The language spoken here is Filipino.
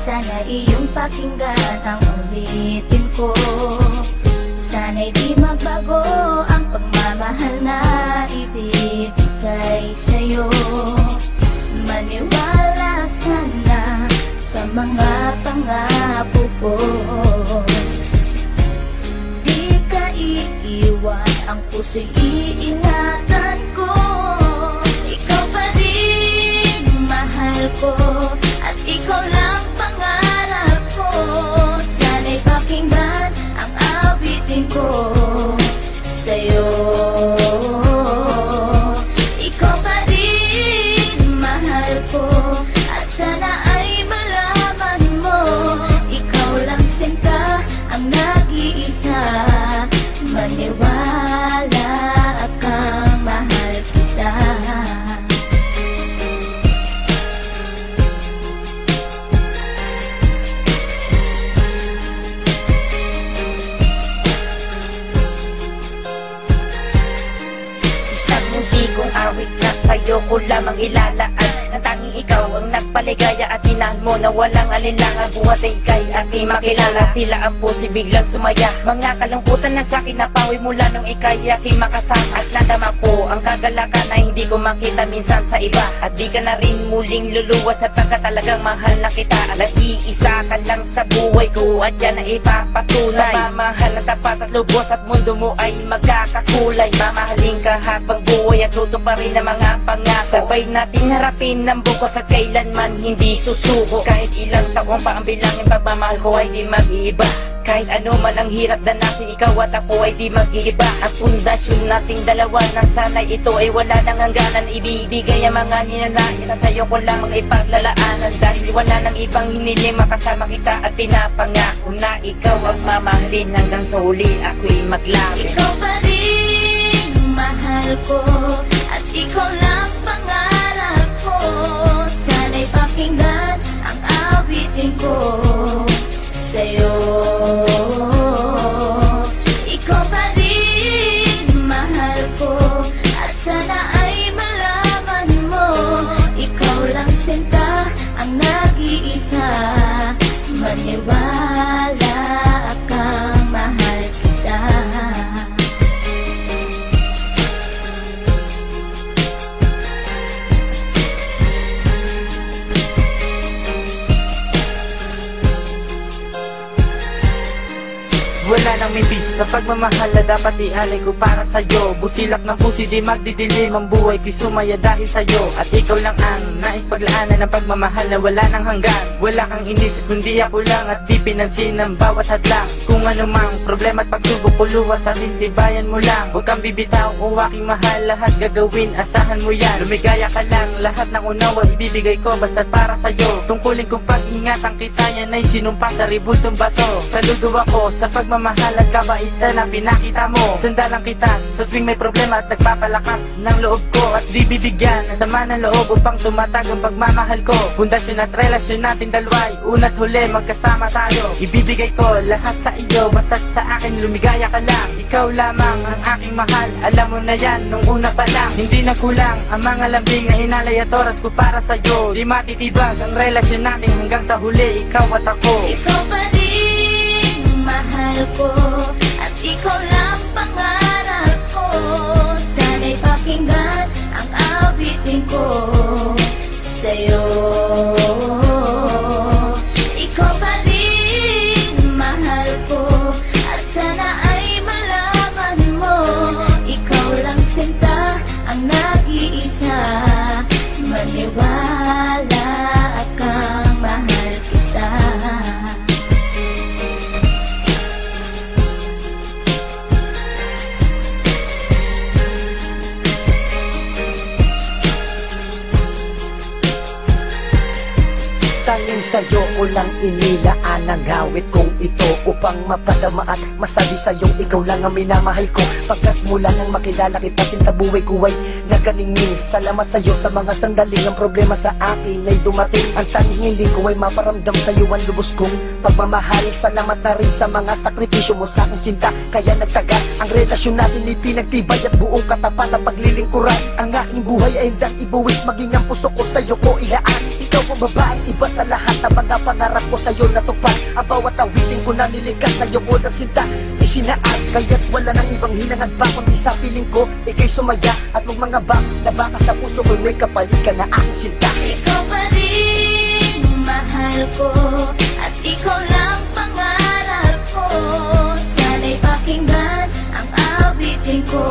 Sana iyong pakinggan ang ulitin ko. Sana'y di magbago ang pagmamahal na ibibigay sa'yo. Maniwala sana sa mga pangako ko. Di ka iiwan, ang puso'y iingatan ko. Ikaw pa rin mahal ko, at ikaw lang pangarap ko. Sana'y pakinggan ang awitin ko sa'yo. Ikaw pa rin mahal ko, at sana ay malaman mo, ikaw lang sinta ang nag-iisa. Maniwala kang mahal kita. Isang hindi kong awit na sa'yo ko lamang ilalaan. Nang tanging ikaw ang nagpaligaya at tinahal mo na walang alinlangan. Buhat ay ika'y aking makilala, tila ang puso'y biglang sumaya. Mga kalungkutan na sa'kin napawi mula nung ika'y aking makasama. At nadama ko ang kagalakan na hindi ko makita minsan sa iba. At di ka na rin muling luluwas sapagkat talagang mahal na kita. Nag-iisa ka lang sa buhay ko at yan na ipapatunay. Mamahal na tapat at lubos at mundo mo ay magkakakulay. Mamahalin ka habang buhay at tutuparin ang mga pangako. Sabay natin harapin ng bukos at kailanman hindi susuko. Kahit ilang taong pa ang bilangin, pagmamahal ko ay di mag-iiba. Kahit ano man ang hirap danasin, ikaw at ako ay di mag-iiba. Ang pundasyon nating dalawa na sana'y ito ay wala nang hangganan. Ibibigay ang mga ninanais at sa'yo ko lamang ipaglalaanan. Dahil wala nang ibang hiniling, makasama kita at pinapangako na ikaw ang mamahalin hanggang sa huli ako'y maglapit. Ikaw pa rin mahal ko, at ikaw lang pangarap ko. Sana'y pakinggan ang awitin ko sa'yo. Ikaw pa rin mahal ko, at sana ay malaman mo, ikaw lang sinta ang nag-iisa. Maniwala kang mahal kita. Wala nang mibis na pagmamahal na dapat ialay ko para sa'yo. Busilak ng pusi di magdidilim, ang buhay ko'y sumaya dahil sa'yo. At ikaw lang ang nais paglaanan ng pagmamahal na wala nang hanggan. Wala kang inisip kundi ako lang, at di pinansin ang bawat hadlang. Kung anumang problema at pagsubok ko luwas sa tintibayan mo lang. Huwag kang bibitaw o aking mahal, lahat gagawin, asahan mo yan. Lumigaya ka lang, lahat ng unawa ibibigay ko basta't para sa'yo. Tungkulin kong pag-ingatan kita, yan ay sinumpa sa ribultong bato. Saludo ako sa pagmamahal at kabaitan na pinakita mo. Sandalang kita sa tuwing may problema at nagpapalakas ng loob ko. At di bibigyan ng sama ng loob upang tumatag ang pagmamahal ko. Pundasyon at relasyon natin dalawa'y una't huli magkasama tayo. Ibibigay ko lahat sa iyo basta't sa akin lumigaya ka lang. Ikaw lamang ang aking mahal, alam mo na yan nung una pa lang. Hindi nagkulang ang mga lambing na inalay at oras ko para sa'yo. Di matitibag ang relasyon natin hanggang sa huli, ikaw at ako. Ikaw pa rin mahal ko, at ikaw lang pangarap ko. Sana'y pakinggan ang awitin ko sa'yo. Ikaw pa rin mahal ko, at sana ay malaman mo, ikaw lang sinta ang nag-iisa. Maniwala kang mahal kita. Tanging sa'yo ko lang inilaan ang gawit kong ito, upang mapadama at masabi sa'yong ikaw lang ang minamahal ko. Pagkat mula nang makilala kita, sinta buhay ko ay naganingning. Salamat sa'yo sa mga sandaling ang problema sa akin ay dumating. Ang tanging hiling ko ay maparamdam sa'yo ang lubos kong pagmamahal. Salamat na rin sa mga sakripisyo mo sa aking sinta, kaya nagtagal ang relasyon natin, ipinagtibay at buong katapat na paglilingkuran. Ang aking buhay ay hindang ibuwis, maging ang puso ko sa'yo ko ilaan. Ikaw kong babae, iba sa lahat ng mga pangarap ko sa'yo natupad. Ang bawat awitin ko na nilikas sa'yo ko na sinta isinaad, kaya't wala nang ibang hinangad pa kundi sa piling ko, ika'y sumaya at magmangabang na baka sa puso ko'y may kapalit ka na aking sinta. Ikaw pa rin mahal ko, at ikaw lang pangarap ko. Sana'y pakinggan ang awitin ko.